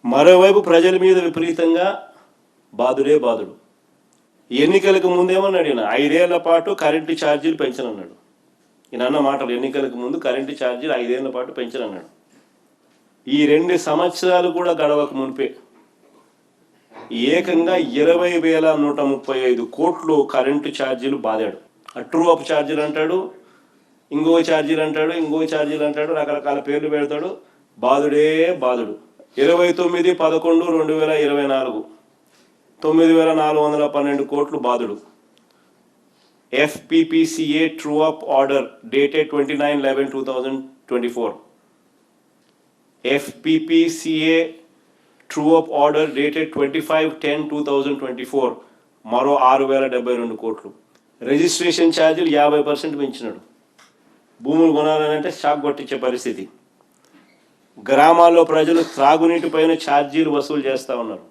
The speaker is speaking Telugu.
మరోవైపు ప్రజల మీద విపరీతంగా బాధుడే బాధుడు. ఎన్నికలకు ముందేమన్నాడు ఈయన, 5 ఏళ్ల పాటు కరెంటు ఛార్జీలు పెంచనన్నాడు. ఈయన అన్న మాటలు, ఎన్నికలకు ముందు కరెంటు ఛార్జీలు 5 ఏళ్ల పాటు పెంచనన్నాడు. ఈ 2 సంవత్సరాలు కూడా గడవక మునిపే ఏకంగా 20,135 కోట్లు కరెంటు ఛార్జీలు బాదాడు. ట్రూ అప్ ఛార్జీలు అంటాడు, ఇంకో ఛార్జీలు అంటాడు, రకరకాల పేర్లు పెడతాడు. బాధుడే బాధుడు. 29/11/2024 9,412 కోట్లు బాధుడు. FPPCA true up order dated 29/11/2024. FPPCA true up order dated 25/10/2024 మరో 6,072 కోట్లు. రిజిస్ట్రేషన్ ఛార్జీలు 50% పెంచినాడు. భూములు కొనాలంటే షాక్ కొట్టించే పరిస్థితి. గ్రామాల్లో ప్రజలు త్రాగునీటి పైన ఛార్జీలు వసూలు చేస్తూ ఉన్నారు.